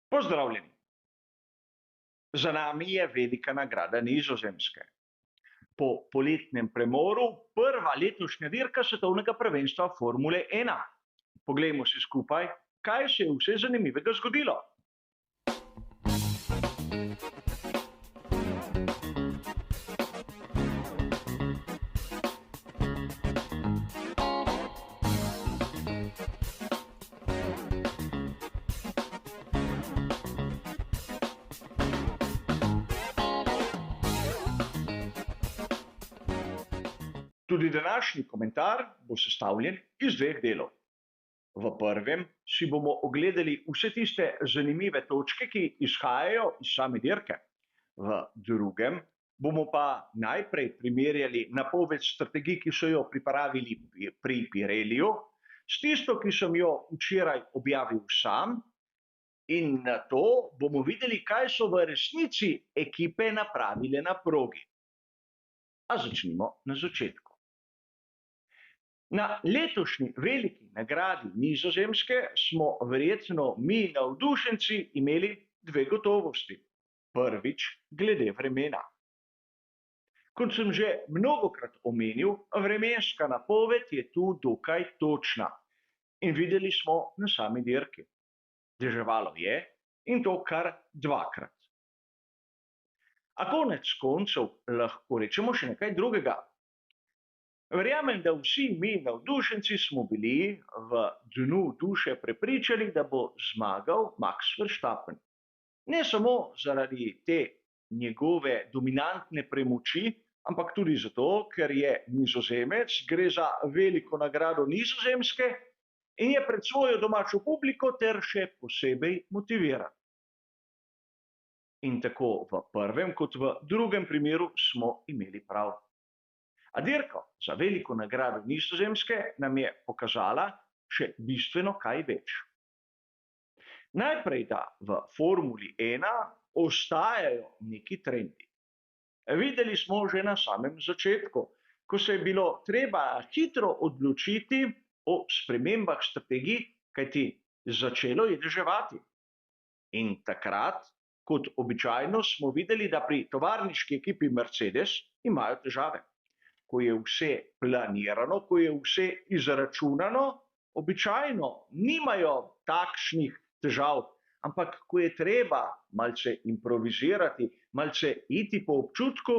Pozdravljeni. Za nami je velika nagrada Nizozemske. Po poletnem premoru prva letošnja dirka svetovnega prvenstva Formule 1. Poglejmo si skupaj, kaj se je vse zanimivega zgodilo. Tudi današnji komentar bo sestavljen iz dveh delov. V prvem si bomo ogledali vse tiste zanimive točke, ki izhajajo iz same dirke. V drugem bomo pa najprej primerjali napoved strategij, ki so jo pripravili pri Pirelliju, s tisto, ki sem jo včeraj objavil sam, in nato bomo videli, kaj so v resnici ekipe napravile na progi. A začnimo na začetku. Na letošnji veliki nagradi Nizozemske smo verjetno mi navdušenci imeli dve gotovosti. Prvič, glede vremena. Kot sem že mnogokrat omenil, vremenska napoved je tu dokaj točna. In videli smo na sami dirki. Deževalo je, in to kar dvakrat. A konec koncev lahko rečemo še nekaj drugega. Verjamem, da vsi mi navdušenci smo bili v dnu duše prepričani, da bo zmagal Max Verstappen. Ne samo zaradi te njegove dominantne premoči, ampak tudi zato, ker je Nizozemec, gre za veliko nagrado Nizozemske in je pred svojo domačo publiko ter še posebej motiviran. In tako v prvem kot v drugem primeru smo imeli prav. A dirka za veliko nagrado Nizozemske nam je pokazala še bistveno kaj več. Najprej, da v Formuli 1 ostajajo neki trendi. Videli smo že na samem začetku, ko se je bilo treba hitro odločiti o spremembah strategij, kajti začelo je deževati. In takrat, kot običajno, smo videli, da pri tovarniški ekipi Mercedes imajo težave. Ko je vse planirano, ko je vse izračunano, običajno nimajo takšnih težav, ampak ko je treba malce improvizirati, malce iti po občutku,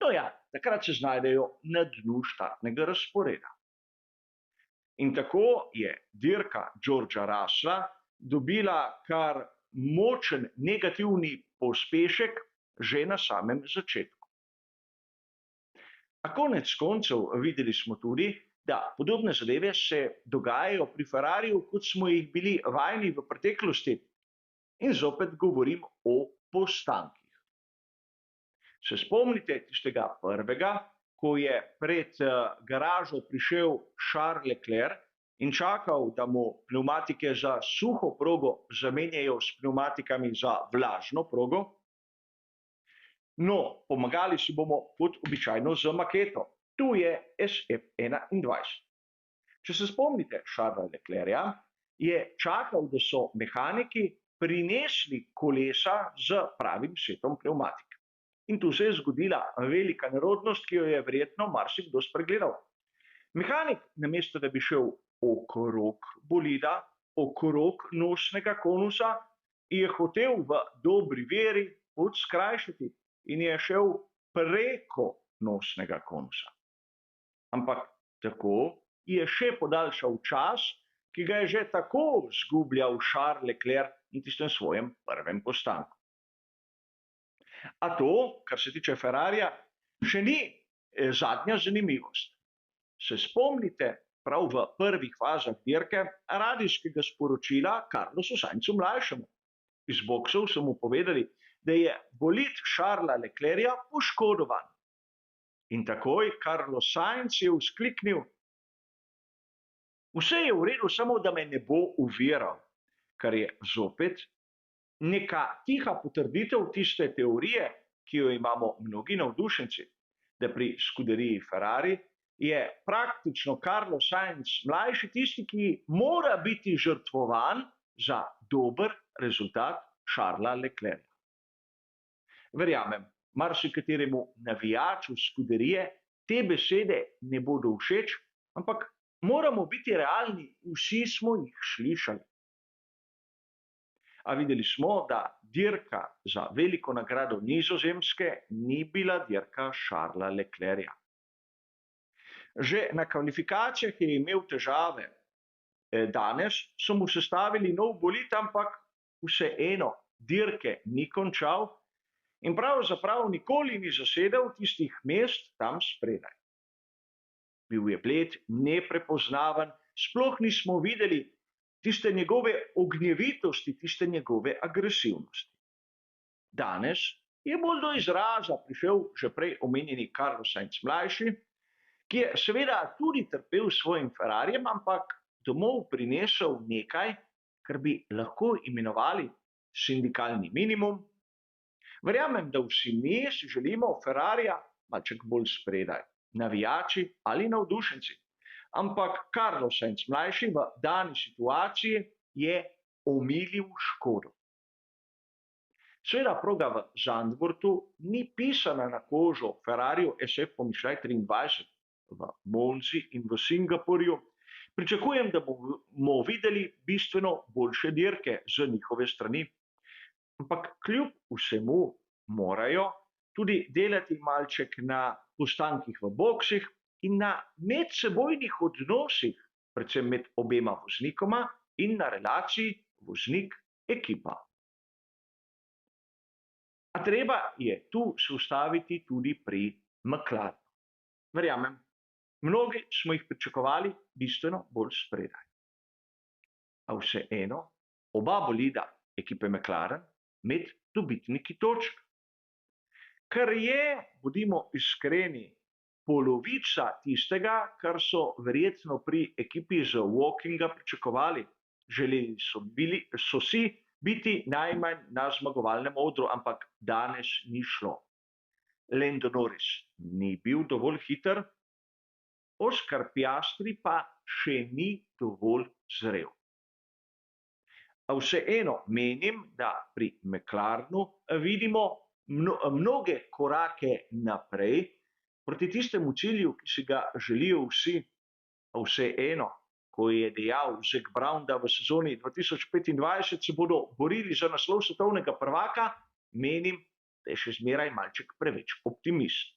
no ja, takrat se znajdejo na dnu štartnega razporeda. In tako je dirka Georgea Russella dobila kar močen negativni pospešek že na samem začetku. A konec koncev videli smo tudi, da podobne zadeve se dogajajo pri Ferrariju, kot smo jih bili vajeni v preteklosti. In zopet govorim o postankih. Se spomnite tistega prvega, ko je pred garažo prišel Charles Leclerc in čakal, da mu pnevmatike za suho progo zamenjajo s pnevmatikami za vlažno progo? No, pomagali si bomo kot običajno z maketo. Tu je SF21. Če se spomnite Charlesa Leclerca, je čakal, da so mehaniki prinesli kolesa z pravim setom pnevmatik. In tu se je zgodila velika nerodnost, ki jo je verjetno marsikdo spregledal. Mehanik, namesto da bi šel okrog bolida, okrog nosnega konusa, je hotel v dobri veri pot skrajšati in je šel preko nosnega konusa. Ampak tako je še podaljšal čas, ki ga je že tako zgubljal Charles Leclerc in tistem svojem prvem postanku. A to, kar se tiče Ferrarija, še ni zadnja zanimivost. Se spomnite prav v prvih fazah dirke radijskega sporočila Carlosu Sainzu mlajšemu. Iz boksov so mu povedali, da je bolid Charlesa Leclerca poškodovan. In takoj Carlos Sainz je vzkliknil: "Vse je v redu, samo da me ne bo oviral," kar je zopet neka tiha potrditev tiste teorije, ki jo imamo mnogi navdušenci, da pri skuderiji Ferrari je praktično Carlos Sainz mlajši tisti, ki mora biti žrtvovan za dober rezultat Charlesa Leclerca. Verjamem, marsikateremu navijaču Scuderie te besede ne bodo všeč, ampak moramo biti realni, vsi smo jih slišali. A videli smo, da dirka za veliko nagrado Nizozemske ni bila dirka Charlesa Leclerca. Že na kvalifikacijah je imel težave. Danes so mu sestavili nov bolid, ampak vseeno dirke ni končal in pravzaprav nikoli ni zasedel tistih mest tam spredaj. Bil je bled, neprepoznaven, sploh nismo videli tiste njegove ognjevitosti, tiste njegove agresivnosti. Danes je bolj do izraza prišel že prej omenjeni Carlos Sainz mlajši, ki je seveda tudi trpel s svojim Ferrarijem, ampak domov prinesel nekaj, kar bi lahko imenovali sindikalni minimum. Verjamem, da vsi mi si želimo Ferrarija malček bolj spredaj, navijači ali navdušenci. Ampak Carlos Sainz mlajši v dani situaciji je omilil škodo. Seveda proga v Zandvoortu ni pisana na kožo Ferrariju SF Pomišljaj 23, v Monzi in v Singapurju. Pričakujem, da bomo videli bistveno boljše dirke z njihove strani. Ampak kljub vsemu morajo tudi delati malček na postankih v boksih in na medsebojnih odnosih, predvsem med obema voznikoma in na relaciji voznik-ekipa. A treba je tu se ustaviti tudi pri McLarenu. Verjamem, mnogi smo jih pričakovali bistveno bolj spredaj. A vseeno, oba bolida ekipe McLaren med dobitniki točk. Kar je, bodimo iskreni, polovica tistega, kar so verjetno pri ekipi z Wokinga pričakovali. Želeli so si biti najmanj na zmagovalnem odru, ampak danes ni šlo. Lando Norris ni bil dovolj hiter, Oscar Piastri pa še ni dovolj zrel. A vseeno menim, da pri McLarenu vidimo mnoge korake naprej proti tistemu cilju, ki si ga želijo vsi. A vseeno, ko je dejal Zac Brown, da v sezoni 2025 se bodo borili za naslov svetovnega prvaka, menim, da je še zmeraj malček preveč optimist.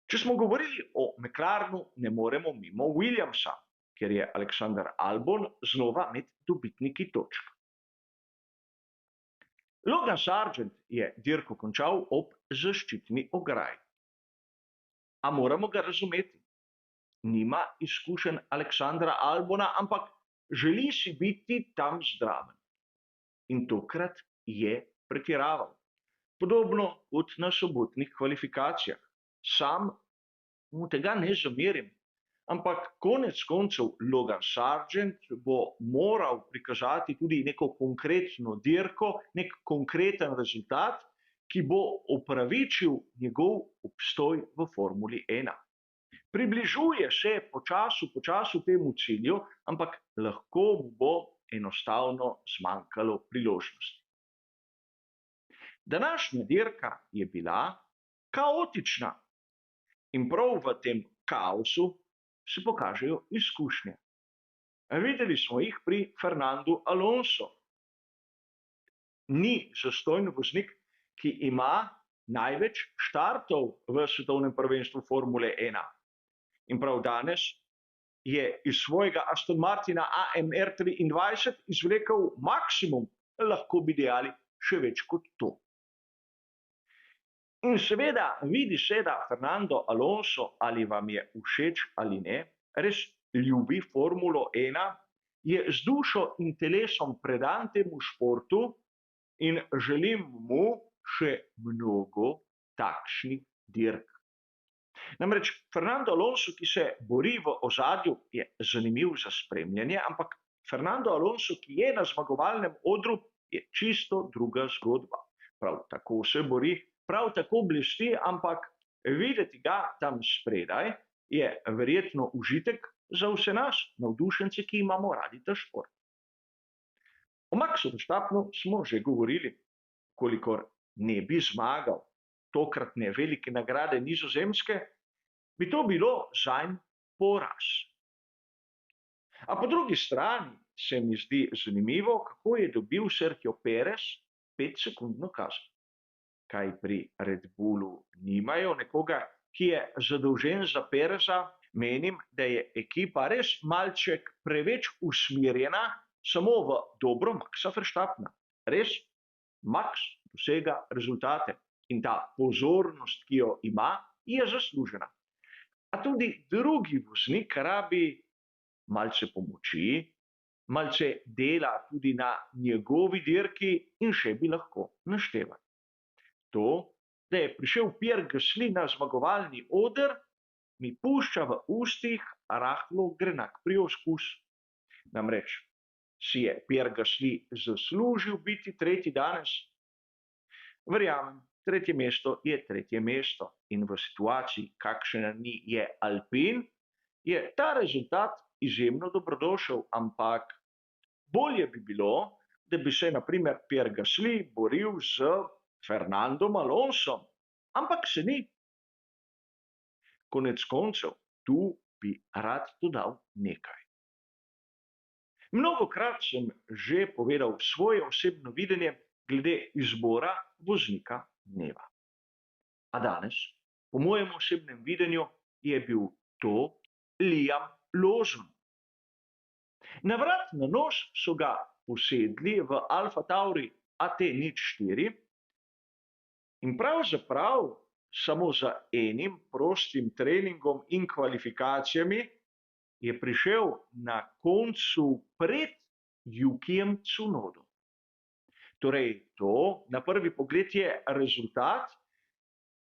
Če smo govorili o McLarenu, ne moremo mimo Williamsa, ker je Alexander Albon znova med dobitniki točk. Logan Sargent je dirko končal ob zaščitni ograji. A moramo ga razumeti? Nima izkušenj Alexandra Albona, ampak želi si biti tam zdraven. In tokrat je pretiraval. Podobno kot na sobotnih kvalifikacijah. Sam mu tega ne zamerim, ampak konec koncev Logan Sargent bo moral prikazati tudi neko konkretno dirko, nek konkreten rezultat, ki bo opravičil njegov obstoj v Formuli 1. Približuje se počasi temu cilju, ampak lahko mu bo enostavno zmanjkalo priložnosti. Današnja dirka je bila kaotična in prav v tem kaosu se pokažejo izkušnje. Videli smo jih pri Fernandu Alonso. Ni zastojn voznik, ki ima največ štartov v svetovnem prvenstvu Formule 1. In prav danes je iz svojega Aston Martina AMR 23 izvlekel maksimum, lahko bi dejali še več kot to. In seveda vidi se, da Fernando Alonso, ali vam je všeč ali ne, res ljubi Formulo 1, je z dušo in telesom predan temu športu in želim mu še mnogo takšnih dirk. Namreč Fernando Alonso, ki se bori v ozadju, je zanimiv za spremljanje, ampak Fernando Alonso, ki je na zmagovalnem odru, je čisto druga zgodba. Prav tako se bori, prav tako blesti, ampak videti ga tam spredaj je verjetno užitek za vse nas, navdušence, ki imamo radi ta šport. O Maxu Verstappenu smo že govorili, kolikor ne bi zmagal tokratne velike nagrade Nizozemske, bi to bilo zanj poraz. A po drugi strani se mi zdi zanimivo, kako je dobil Sergio Perez 5-sekundno kazen. Kaj pri Red Bullu nimajo nekoga, ki je zadolžen za Pereza? Menim, da je ekipa res malček preveč usmerjena samo v dobro Maxa Verstappena. Res, Max dosega rezultate in ta pozornost, ki jo ima, je zaslužena. A tudi drugi voznik rabi malce pomoči, malce dela tudi na njegovi dirki in še bi lahko naštevali. To, da je prišel Pierre Gasly na zmagovalni oder, mi pušča v ustih rahlo grenak prioskus. Namreč, si je Pierre Gasly zaslužil biti tretji danes? Verjamem, tretje mesto je tretje mesto in v situaciji, kakšna ni je Alpine, je ta rezultat izjemno dobrodošel, ampak bolje bi bilo, da bi se na primer Pierre Gasly boril z Fernandom Alonsom, ampak se ni. Konec koncev, tu bi rad dodal nekaj. Mnogokrat sem že povedal svoje osebno videnje glede izbora voznika dneva. A danes, po mojem osebnem videnju, je bil to Liam Lawson. Na vrat na nos so ga posedli v Alfa Tauri AT04 in pravzaprav samo za enim prostim treningom in kvalifikacijami je prišel na koncu pred Yukijem Tsunodom. Torej, to na prvi pogled je rezultat,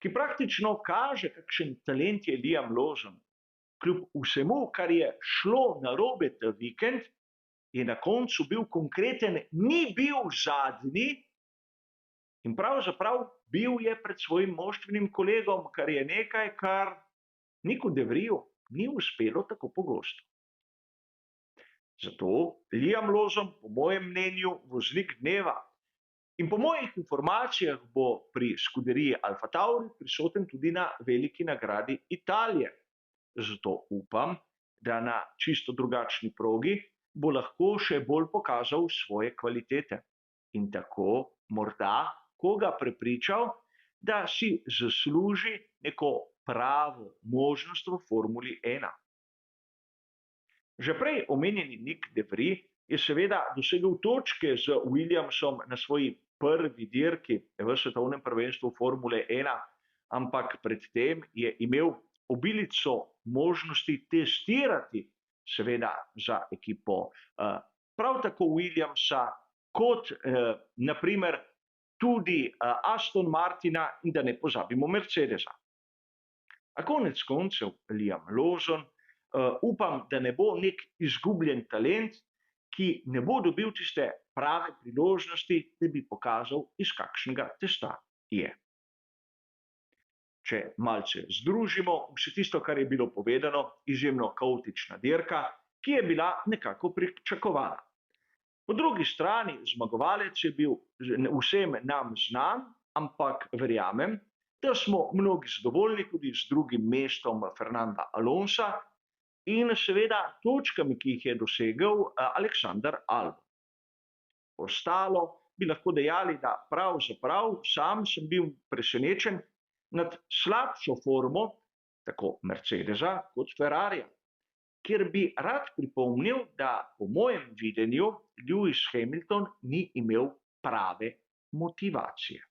ki praktično kaže, kakšen talent je Liam Lawson. Kljub vsemu, kar je šlo narobe ta vikend, je na koncu bil konkreten, ni bil zadnji in pravzaprav bil je pred svojim moštvenim kolegom, kar je nekaj, kar Niku de Vriju ni uspelo tako pogosto. Zato Liam Lawson, po mojem mnenju, voznik dneva. In po mojih informacijah bo pri skuderiji Alfa Tauri prisoten tudi na veliki nagradi Italije. Zato upam, da na čisto drugačni progi bo lahko še bolj pokazal svoje kvalitete in tako morda koga prepričal, da si zasluži neko pravo možnost v Formuli 1. Že prej omenjeni Nick de Vries je seveda dosegel točke z Williamsom na svoji prvi dirki v svetovnem prvenstvu Formule 1, ampak predtem je imel obilico možnosti testirati seveda za ekipo prav tako Williamsa, kot naprimer tudi Aston Martina in da ne pozabimo Mercedesa. A konec koncev Liam Lawson, upam, da ne bo nek izgubljen talent, ki ne bo dobil tiste prave priložnosti, da bi pokazal, iz kakšnega testa je. Če malce združimo vse tisto, kar je bilo povedano, izjemno kaotična dirka, ki je bila nekako pričakovana. Po drugi strani zmagovalec je bil vsem nam znan, ampak verjamem, da smo mnogi zadovoljni tudi z drugim mestom Fernanda Alonsa in seveda točkami, ki jih je dosegel Alexander Albon. Ostalo bi lahko dejali, da pravzaprav sam sem bil presenečen nad slabšo formo tako Mercedesa kot Ferrarija, kjer bi rad pripomnil, da po mojem videnju Lewis Hamilton ni imel prave motivacije.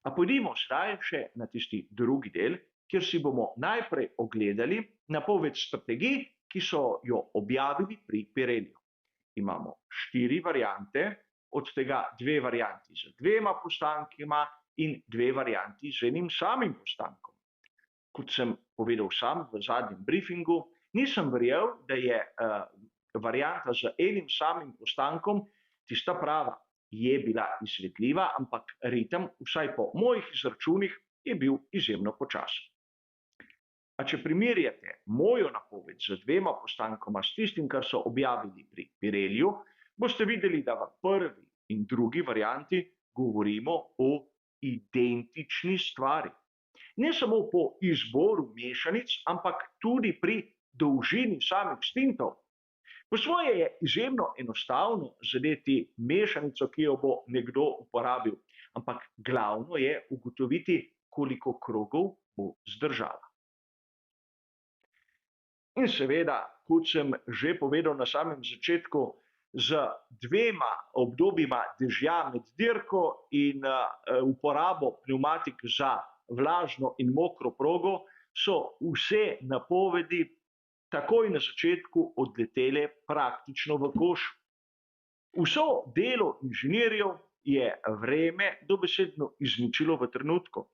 A pojdimo zdaj še na tisti drugi del, kjer si bomo najprej ogledali napoved strategij, ki so jo objavili pri Pirelliju. Imamo 4 variante, od tega 2 varianti z 2 postankima in 2 varianti z enim samim postankom. Kot sem povedal sam v zadnjem briefingu, nisem verjel, da je varianta z enim samim postankom tista prava. Je bila izvedljiva, ampak ritem, vsaj po mojih izračunih, je bil izjemno počasen. A če primerjate mojo napoved z 2 postankoma s tistim, kar so objavili pri Pirelliju, boste videli, da v prvi in drugi varianti govorimo o identični stvari. Ne samo po izboru mešanic, ampak tudi pri dolžini samih stintov. Po svoje je izjemno enostavno zadeti mešanico, ki jo bo nekdo uporabil, ampak glavno je ugotoviti, koliko krogov bo zdržala. In seveda, kot sem že povedal na samem začetku, z dvema obdobjima dežja med dirko in uporabo pnevmatik za vlažno in mokro progo so vse napovedi takoj na začetku odletele praktično v koš. Vso delo inženirjev je vreme dobesedno izničilo v trenutku.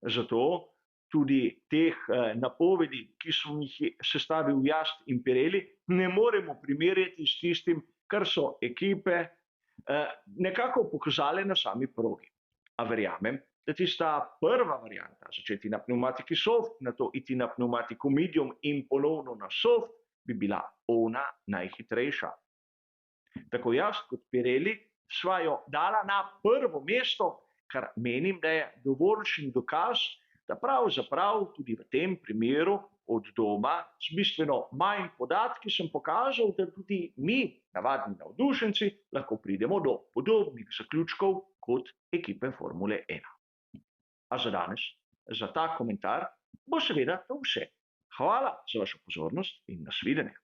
Zato tudi teh napovedi, ki sem jih sestavil jaz in Pirelli, ne moremo primerjati s tistim, kar so ekipe nekako pokazale na sami progi. A verjamem, da tista prva varianta, začeti na pnevmatiki soft, nato iti na pnevmatiko medium in ponovno na soft, bi bila ona najhitrejša. Tako jaz kot Pirelli sva jo dala na prvo mesto, kar menim, da je dovoljšen dokaz, da pravzaprav tudi v tem primeru od doma z bistveno manj podatki sem pokazal, da tudi mi, navadni navdušenci, lahko pridemo do podobnih zaključkov kot ekipe Formule 1. A za danes, za ta komentar, bo seveda to vse. Hvala za vašo pozornost in nasvidenje.